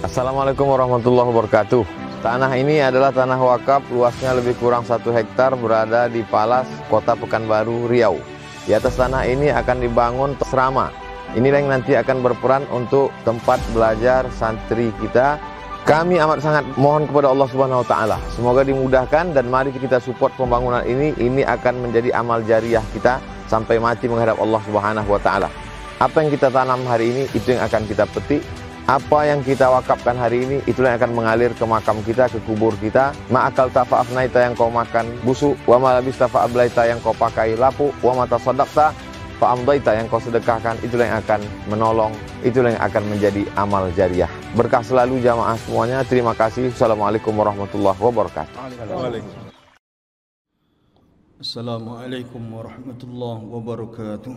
Assalamualaikum warahmatullahi wabarakatuh. Tanah ini adalah tanah wakaf, luasnya lebih kurang 1 hektar, berada di Palas, Kota Pekanbaru, Riau. Di atas tanah ini akan dibangun asrama. Inilah yang nanti akan berperan untuk tempat belajar santri kita. Kami amat sangat mohon kepada Allah Subhanahu wa taala, semoga dimudahkan dan mari kita support pembangunan ini. Ini akan menjadi amal jariah kita sampai mati menghadap Allah Subhanahu wa taala. Apa yang kita tanam hari ini, itu yang akan kita petik. Apa yang kita wakafkan hari ini, itulah yang akan mengalir ke makam kita, ke kubur kita. Ma'akal tafa'afnaita yang kau makan busuk, wa malabis tafa'ablaita yang kau pakai lapuk, wa mata sadaqta fa'amdaita yang kau sedekahkan, itulah yang akan menolong, itulah yang akan menjadi amal jariah. Berkah selalu jamaah semuanya. Terima kasih. Assalamualaikum warahmatullahi wabarakatuh. Assalamualaikum warahmatullahi wabarakatuh.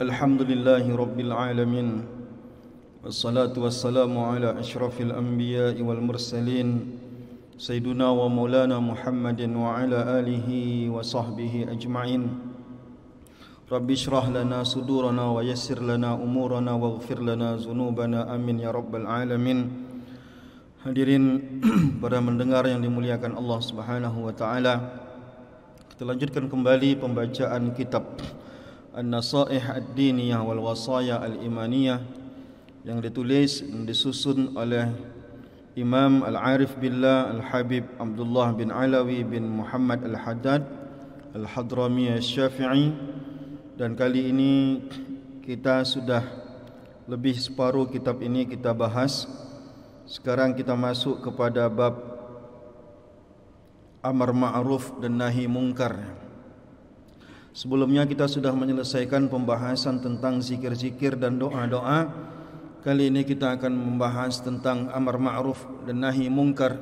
Alhamdulillahi rabbil alamin. Wassalatu wassalamu ala ashrafil anbiya'i wal mursalin Sayyiduna wa maulana Muhammadin wa ala alihi wa sahbihi ajma'in. Rabbi syrah lana sudurana wa yassir lana umurana waghfir lana zunubana, amin ya rabbal alamin. Hadirin para mendengar yang dimuliakan Allah Subhanahu wa taala, kita lanjutkan kembali pembacaan kitab An-Nasaih Ad-Diniyah wal Wasaya Al-Imaniyah yang ditulis dan disusun oleh Imam Al-Arif Billah Al-Habib Abdullah bin Alawi bin Muhammad Al-Haddad Al-Hadrami Al-Syafi'i. Dan kali ini kita sudah lebih separuh kitab ini kita bahas. Sekarang kita masuk kepada bab Amar Ma'ruf dan Nahi Mungkar. Sebelumnya kita sudah menyelesaikan pembahasan tentang zikir-zikir dan doa-doa. Kali ini kita akan membahas tentang amar ma'ruf dan nahi mungkar.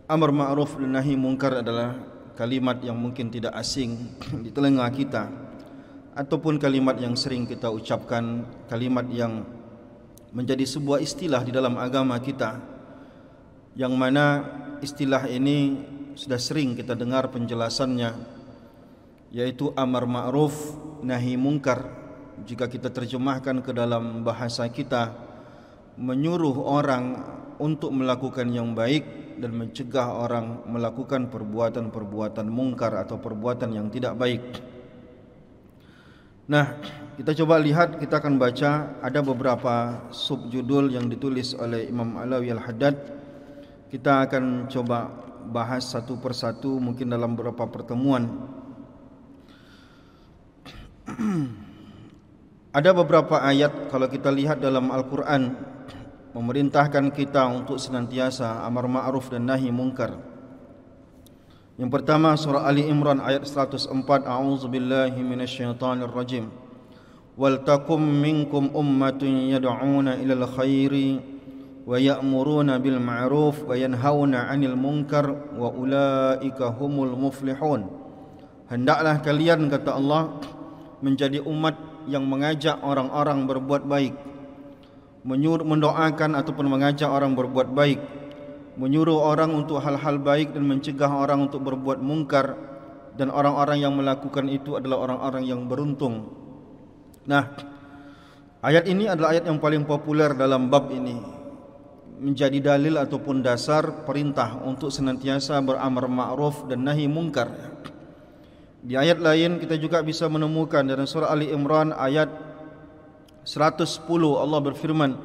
Amar ma'ruf dan nahi mungkar adalah kalimat yang mungkin tidak asing di telinga kita, ataupun kalimat yang sering kita ucapkan, kalimat yang menjadi sebuah istilah di dalam agama kita, yang mana istilah ini sudah sering kita dengar penjelasannya, yaitu amar ma'ruf nahi mungkar. Jika kita terjemahkan ke dalam bahasa kita, menyuruh orang untuk melakukan yang baik dan mencegah orang melakukan perbuatan-perbuatan mungkar atau perbuatan yang tidak baik. Nah, kita coba lihat, kita akan baca ada beberapa subjudul yang ditulis oleh Imam Alawi Al-Haddad. Kita akan coba bahas satu persatu mungkin dalam beberapa pertemuan. Ada beberapa ayat kalau kita lihat dalam Al-Quran memerintahkan kita untuk senantiasa amar ma'ruf dan nahi mungkar. Yang pertama surah Ali Imran ayat 104, a'udzubillahi minasyaitonirrajim. Wal takum minkum ummatun yad'una ilal khairi wa ya'muruna bil ma'ruf wa yanhauna 'anil munkar wa ulaika humul muflihun. Hendaklah kalian, kata Allah, menjadi umat yang mengajak orang-orang berbuat baik, mendoakan ataupun mengajak orang berbuat baik, menyuruh orang untuk hal-hal baik dan mencegah orang untuk berbuat mungkar, dan orang-orang yang melakukan itu adalah orang-orang yang beruntung. Nah, ayat ini adalah ayat yang paling populer dalam bab ini, menjadi dalil ataupun dasar perintah untuk senantiasa beramar ma'ruf dan nahi mungkar. Di ayat lain kita juga bisa menemukan dalam surah Ali Imran ayat 110, Allah berfirman,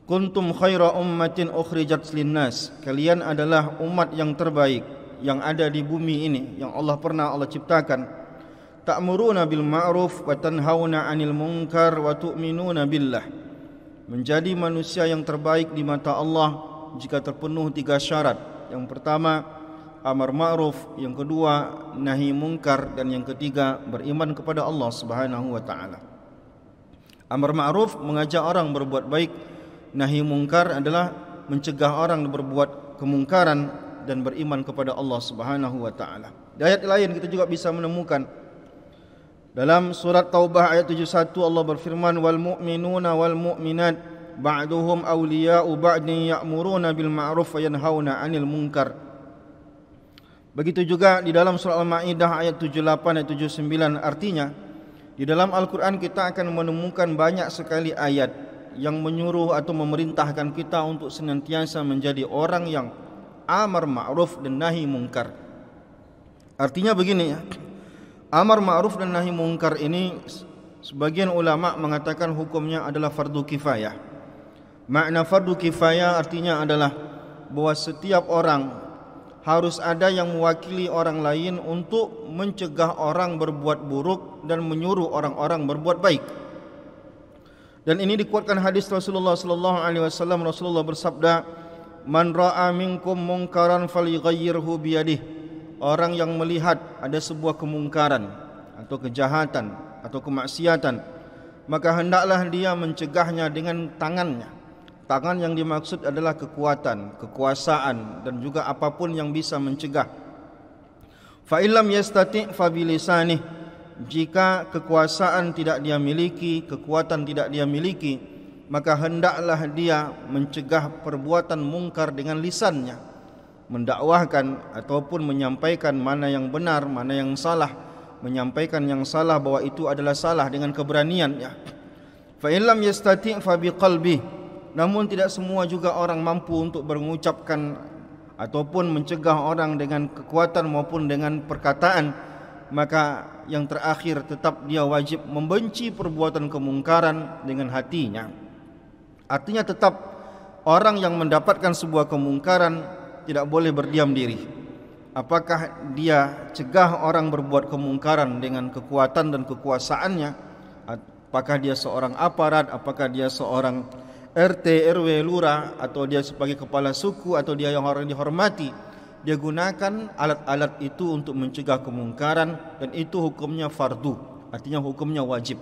kuntum khaira ummatin ukhrijat linnas. Kalian adalah umat yang terbaik yang ada di bumi ini, yang Allah ciptakan. Ta'muruna bil ma'ruf wa tanhauna 'anil munkar wa tu'minuna billah. Menjadi manusia yang terbaik di mata Allah jika terpenuh 3 syarat. Yang pertama amar ma'ruf, yang kedua nahi mungkar, dan yang ketiga beriman kepada Allah Subhanahu wa taala. Amar ma'ruf mengajak orang berbuat baik, nahi mungkar adalah mencegah orang berbuat kemungkaran dan beriman kepada Allah Subhanahu wa taala. Di ayat lain kita juga bisa menemukan dalam surat Taubah ayat 71, Allah berfirman, wal mu'minuna wal mu'minat ba'duhum awliya'u ba'din ya'muruna bil ma'ruf wa yanhauna 'anil munkar. Begitu juga di dalam surah Al-Maidah ayat 78 dan 79. Artinya di dalam Al-Quran kita akan menemukan banyak sekali ayat yang menyuruh atau memerintahkan kita untuk senantiasa menjadi orang yang amar ma'ruf dan nahi mungkar. Artinya begini ya, amar ma'ruf dan nahi mungkar ini sebagian ulama mengatakan hukumnya adalah fardu kifayah. Makna fardu kifayah artinya adalah bahwa setiap orang harus ada yang mewakili orang lain untuk mencegah orang berbuat buruk dan menyuruh orang-orang berbuat baik. Dan ini dikuatkan hadis Rasulullah sallallahu alaihi wasallam. Rasulullah bersabda, "Man ra'a minkum munkaran falyughayyirhu biyadihi." Orang yang melihat ada sebuah kemungkaran atau kejahatan atau kemaksiatan, maka hendaklah dia mencegahnya dengan tangannya. Tangan yang dimaksud adalah kekuatan, kekuasaan dan juga apapun yang bisa mencegah. Fa illam yastati' fa bilisanihi. Jika kekuasaan tidak dia miliki, kekuatan tidak dia miliki, maka hendaklah dia mencegah perbuatan mungkar dengan lisannya, mendakwahkan ataupun menyampaikan mana yang benar, mana yang salah, menyampaikan yang salah bahwa itu adalah salah dengan keberanian ya. Fa illam yastati' fa biqalbi. Namun tidak semua juga orang mampu untuk mengucapkan ataupun mencegah orang dengan kekuatan maupun dengan perkataan, maka yang terakhir tetap dia wajib membenci perbuatan kemungkaran dengan hatinya. Artinya tetap orang yang mendapatkan sebuah kemungkaran tidak boleh berdiam diri. Apakah dia cegah orang berbuat kemungkaran dengan kekuatan dan kekuasaannya, apakah dia seorang aparat, apakah dia seorang RT, RW, lurah, atau dia sebagai kepala suku, atau dia yang orang dihormati, dia gunakan alat-alat itu untuk mencegah kemungkaran, dan itu hukumnya fardu, artinya hukumnya wajib.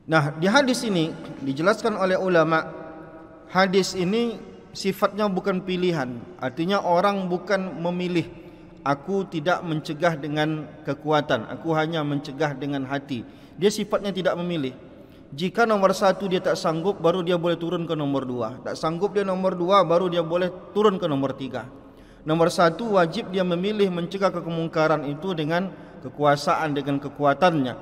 Nah, di hadis ini dijelaskan oleh ulama, hadis ini sifatnya bukan pilihan, artinya orang bukan memilih, aku tidak mencegah dengan kekuatan, aku hanya mencegah dengan hati. Dia sifatnya tidak memilih. Jika nomor 1 dia tak sanggup, baru dia boleh turun ke nomor 2. Tak sanggup dia nomor 2, baru dia boleh turun ke nomor 3. Nomor 1 wajib dia memilih mencegah kemungkaran itu dengan kekuasaan, dengan kekuatannya.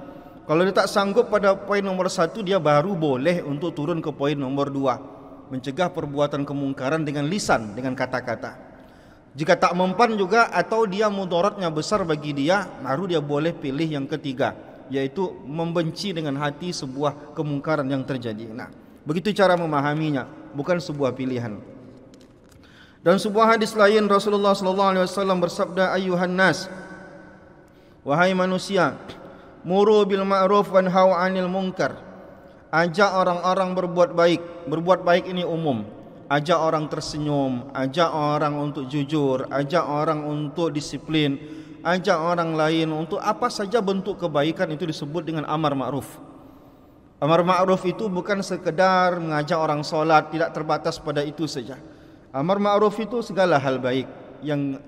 Kalau dia tak sanggup pada poin nomor 1, dia baru boleh untuk turun ke poin nomor 2, mencegah perbuatan kemungkaran dengan lisan, dengan kata-kata. Jika tak mempan juga atau dia mudaratnya besar bagi dia, baru dia boleh pilih yang ketiga, yaitu membenci dengan hati sebuah kemungkaran yang terjadi. Nah, begitu cara memahaminya, bukan sebuah pilihan. Dan sebuah hadis lain Rasulullah sallallahu alaihi wasallam bersabda, "Ayyuhan nas, wahai manusia, muru bil ma'ruf wanhau 'anil munkar." Ajak orang-orang berbuat baik. Berbuat baik ini umum. Ajak orang tersenyum, ajak orang untuk jujur, ajak orang untuk disiplin, ajak orang lain untuk apa saja bentuk kebaikan, itu disebut dengan amar ma'ruf. Amar ma'ruf itu bukan sekedar mengajak orang solat, tidak terbatas pada itu saja. Amar ma'ruf itu segala hal baik, yang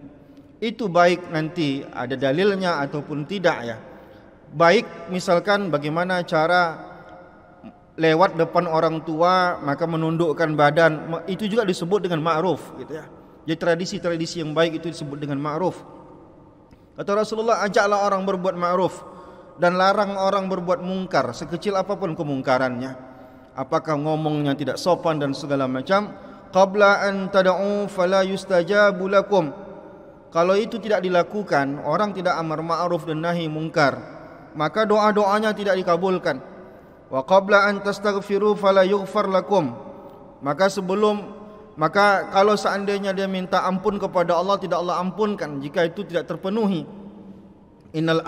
itu baik nanti ada dalilnya ataupun tidak ya. Baik misalkan bagaimana cara lewat depan orang tua maka menundukkan badan, itu juga disebut dengan ma'ruf gitu ya. Jadi tradisi-tradisi yang baik itu disebut dengan ma'ruf. Kata Rasulullah, ajaklah orang berbuat ma'ruf dan larang orang berbuat mungkar, sekecil apapun kemungkarannya. Apakah ngomongnya tidak sopan dan segala macam. Qabla an tad'u fala yustajabu lakum. Kalau itu tidak dilakukan, orang tidak amar ma'ruf dan nahi mungkar, maka doa-doanya tidak dikabulkan. Wa qabla an tastaghfiru fala yughfar lakum. Maka kalau seandainya dia minta ampun kepada Allah, tidak Allah ampunkan jika itu tidak terpenuhi. Innal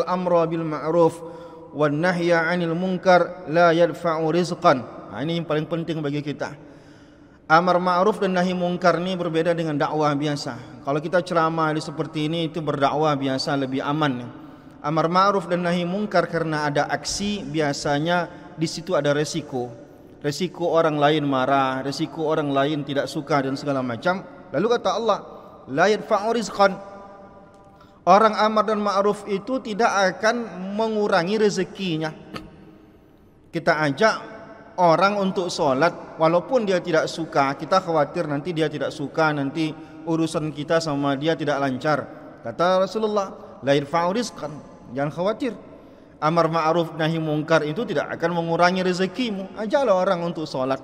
amra bil ma'ruf wan nahya 'anil munkar la yadfa'u rizqan. Ini yang paling penting bagi kita. Amar ma'ruf dan nahi munkar ini berbeda dengan dakwah biasa. Kalau kita ceramah seperti ini, itu berdakwah biasa lebih aman. Amar ma'ruf dan nahi munkar karena ada aksi, biasanya di situ ada resiko. Resiko orang lain marah, resiko orang lain tidak suka dan segala macam. Lalu kata Allah, la yadfa'u rizqan. Orang amar dan ma'ruf itu tidak akan mengurangi rezekinya. Kita ajak orang untuk sholat, walaupun dia tidak suka, kita khawatir nanti dia tidak suka, nanti urusan kita sama dia tidak lancar. Kata Rasulullah, la yadfa'u rizqan. Jangan khawatir. amar ma'ruf nahi mungkar itu tidak akan mengurangi rezekimu. Ajaklah orang untuk solat,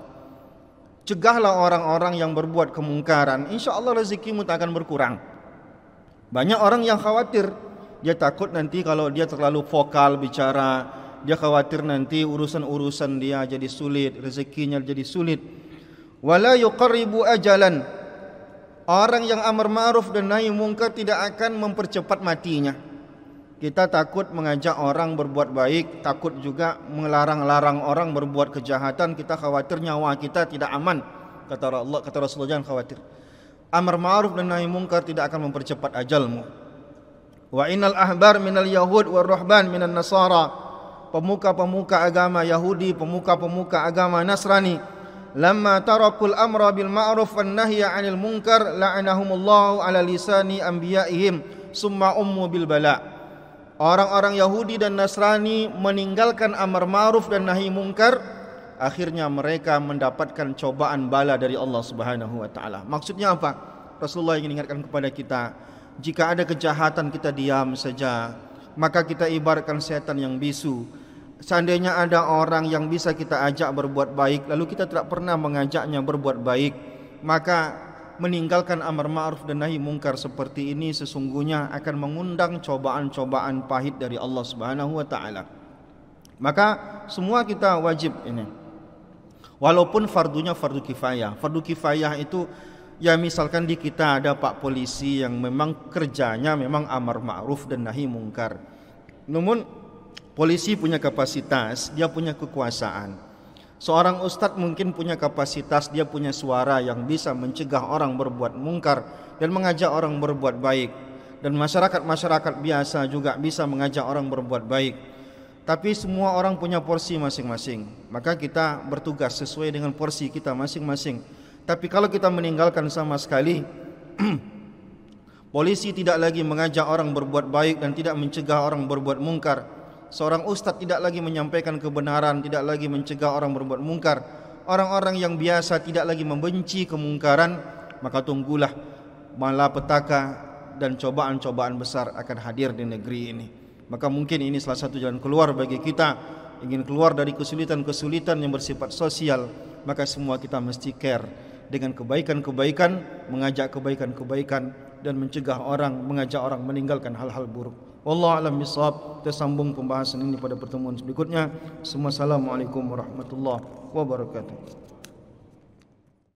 cegahlah orang-orang yang berbuat kemungkaran, insya Allah rezekimu tak akan berkurang. Banyak orang yang khawatir, dia takut nanti kalau dia terlalu vokal bicara, dia khawatir nanti urusan-urusan dia jadi sulit, rezekinya jadi sulit. Wala yuqarribu ajalan, orang yang amar ma'ruf dan nahi mungkar tidak akan mempercepat matinya. Kita takut mengajak orang berbuat baik, takut juga melarang-larang orang berbuat kejahatan. Kita khawatir nyawa kita tidak aman. Kata Allah, kata Rasulullah, jangan khawatir. Amar ma'ruf dan nahi mungkar tidak akan mempercepat ajalmu. Wa innal ahbar minal yahud war ruhban minan nasara, pemuka-pemuka agama Yahudi, pemuka-pemuka agama Nasrani, lamma tarakul amra bil ma'ruf wan nahya 'anil munkar la'anahumullahu 'ala lisani anbiya'ihim summa ummu bil bala'. Orang-orang Yahudi dan Nasrani meninggalkan amar ma'ruf dan nahi mungkar, akhirnya mereka mendapatkan cobaan bala dari Allah Subhanahu wa taala. Maksudnya apa? Rasulullah ingin ingatkan kepada kita, jika ada kejahatan kita diam saja, maka kita ibaratkan setan yang bisu. Seandainya ada orang yang bisa kita ajak berbuat baik, lalu kita tidak pernah mengajaknya berbuat baik, maka meninggalkan amar ma'ruf dan nahi mungkar seperti ini sesungguhnya akan mengundang cobaan-cobaan pahit dari Allah Subhanahu wa taala. Maka semua kita wajib ini. Walaupun fardunya fardu kifayah. Fardu kifayah itu ya misalkan di kita ada pak polisi yang memang kerjanya memang amar ma'ruf dan nahi mungkar. Namun polisi punya kapasitas, dia punya kekuasaan. Seorang ustadz mungkin punya kapasitas, dia punya suara yang bisa mencegah orang berbuat mungkar dan mengajak orang berbuat baik. Dan masyarakat biasa juga bisa mengajak orang berbuat baik. Tapi semua orang punya porsi masing-masing. Maka kita bertugas sesuai dengan porsi kita masing-masing. Tapi kalau kita meninggalkan sama sekali, polisi tidak lagi mengajak orang berbuat baik dan tidak mencegah orang berbuat mungkar. Seorang ustadz tidak lagi menyampaikan kebenaran, tidak lagi mencegah orang berbuat mungkar. Orang-orang yang biasa tidak lagi membenci kemungkaran, maka tunggulah malapetaka dan cobaan-cobaan besar akan hadir di negeri ini. Maka mungkin ini salah satu jalan keluar bagi kita. Ingin keluar dari kesulitan-kesulitan yang bersifat sosial, maka semua kita mesti care dengan kebaikan-kebaikan, mengajak kebaikan-kebaikan dan mencegah orang, mengajak orang meninggalkan hal-hal buruk. Wallahu a'lam bishawab. Kita sambung pembahasan ini pada pertemuan berikutnya. Assalamualaikum warahmatullahi wabarakatuh.